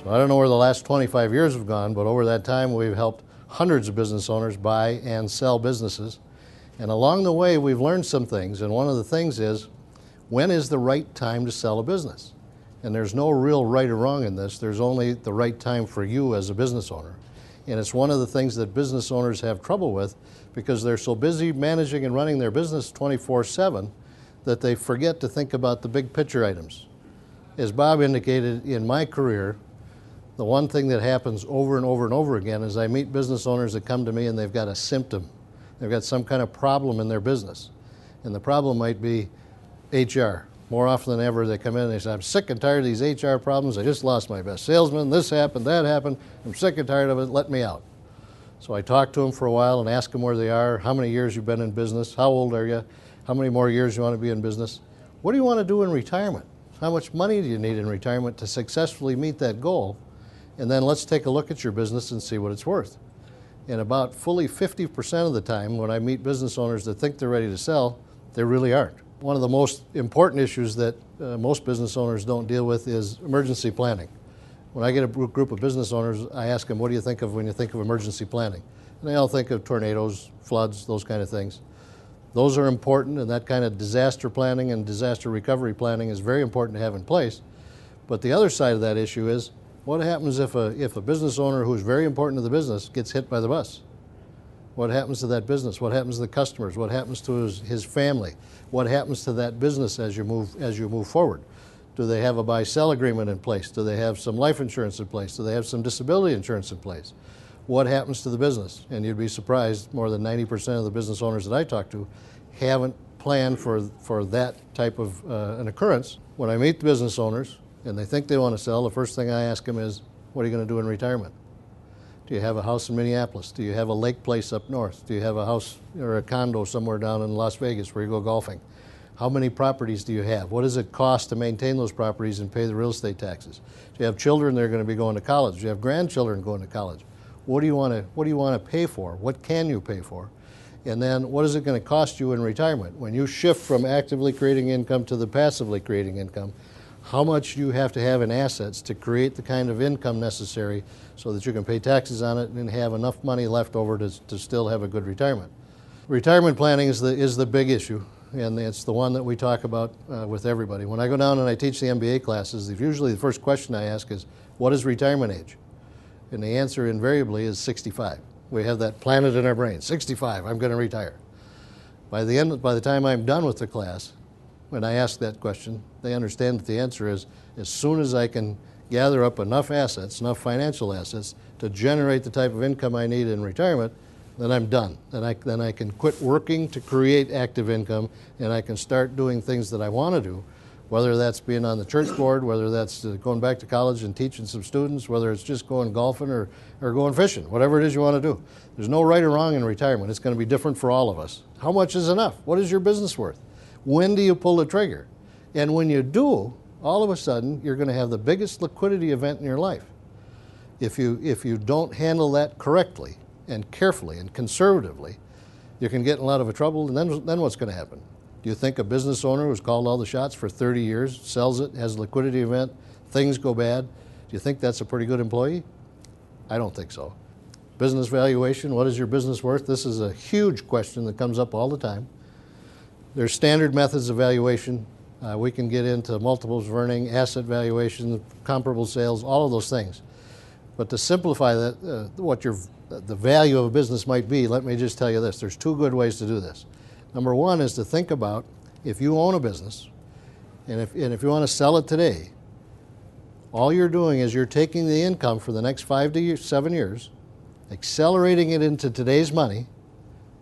I don't know where the last 25 years have gone, but over that time we've helped hundreds of business owners buy and sell businesses. And along the way we've learned some things, and one of the things is, when is the right time to sell a business? And there's no real right or wrong in this, there's only the right time for you as a business owner. And it's one of the things that business owners have trouble with because they're so busy managing and running their business 24/7 that they forget to think about the big picture items. As Bob indicated, in my career, the one thing that happens over and over and over again is I meet business owners that come to me and they've got a symptom. They've got some kind of problem in their business. And the problem might be HR. More often than ever, they come in and they say, I'm sick and tired of these HR problems. I just lost my best salesman. This happened, that happened. I'm sick and tired of it. Let me out. So I talk to them for a while and ask them where they are, how many years you've been in business, how old are you, how many more years you want to be in business, what do you want to do in retirement, how much money do you need in retirement to successfully meet that goal, and then let's take a look at your business and see what it's worth. And about fully 50% of the time when I meet business owners that think they're ready to sell, they really aren't. One of the most important issues that most business owners don't deal with is emergency planning. When I get a group of business owners, I ask them, what do you think of when you think of emergency planning? And they all think of tornadoes, floods, those kind of things. Those are important, and that kind of disaster planning and disaster recovery planning is very important to have in place. But the other side of that issue is, what happens if a business owner who's very important to the business gets hit by the bus? What happens to that business? What happens to the customers? What happens to his family? What happens to that business as you move forward? Do they have a buy-sell agreement in place? Do they have some life insurance in place? Do they have some disability insurance in place? What happens to the business? And you'd be surprised, more than 90% of the business owners that I talk to haven't planned for that type of an occurrence. When I meet the business owners and they think they want to sell, the first thing I ask them is, what are you going to do in retirement? Do you have a house in Minneapolis? Do you have a lake place up north? Do you have a house or a condo somewhere down in Las Vegas where you go golfing? How many properties do you have? What does it cost to maintain those properties and pay the real estate taxes? Do you have children that are going to be going to college? Do you have grandchildren going to college? What do you want to pay for? What can you pay for? And then what is it going to cost you in retirement? When you shift from actively creating income to the passively creating income, how much do you have to have in assets to create the kind of income necessary so that you can pay taxes on it and have enough money left over to still have a good retirement? Retirement planning is the big issue, and it's the one that we talk about with everybody. When I go down and I teach the MBA classes, usually the first question I ask is, what is retirement age? And the answer invariably is 65. We have that planted in our brain, 65, I'm going to retire. By the time I'm done with the class, when I ask that question, they understand that the answer is, as soon as I can gather up enough assets, enough financial assets, to generate the type of income I need in retirement, then I'm done. Then I can quit working to create active income, and I can start doing things that I want to do, whether that's being on the church board, whether that's going back to college and teaching some students, whether it's just going golfing or going fishing, whatever it is you want to do. There's no right or wrong in retirement. It's going to be different for all of us. How much is enough? What is your business worth? When do you pull the trigger? And when you do, all of a sudden, you're going to have the biggest liquidity event in your life. If you don't handle that correctly and carefully and conservatively, you can get in a lot of trouble, and then what's going to happen? Do you think a business owner who's called all the shots for 30 years, sells it, has a liquidity event, things go bad, do you think that's a pretty good employee? I don't think so. Business valuation, what is your business worth? This is a huge question that comes up all the time. There's standard methods of valuation. We can get into multiples of earning, asset valuation, comparable sales, all of those things. But to simplify that, what the value of a business might be, let me just tell you this. There's two good ways to do this. Number one is to think about, if you own a business, and if you want to sell it today, all you're doing is you're taking the income for the next 5 to 7 years, accelerating it into today's money,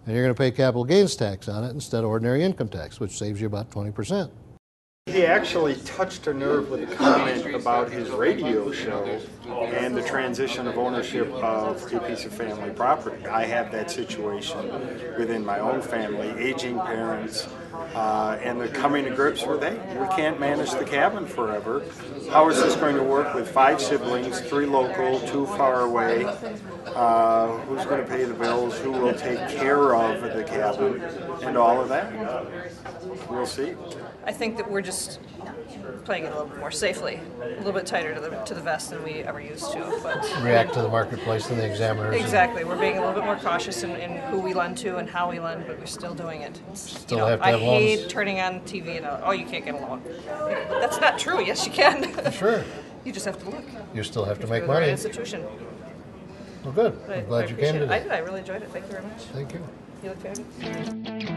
and you're going to pay capital gains tax on it instead of ordinary income tax, which saves you about 20%. He actually touched a nerve with a comment about his radio show and the transition of ownership of a piece of family property. I have that situation within my own family, aging parents, and they're coming to grips with, hey, we can't manage the cabin forever. How is this going to work with 5 siblings, 3 local, 2 far away? Who's going to pay the bills? Who will take care of the cabin? And all of that. We'll see. I think that we're just playing it a little bit more safely, a little bit tighter to the vest than we ever used to. But React to the marketplace and the examiners. Exactly. We're being a little bit more cautious in who we lend to and how we lend, but we're still doing it. Still have to I have hate loans. turning on TV and you can't get a loan. That's not true. Yes, you can. Sure. You just have to look. You still have to Go make to the right money. institution. Well, good. But I'm glad you came appreciate it. today. I did. I really enjoyed it. Thank you very much. Thank you. You look fabulous.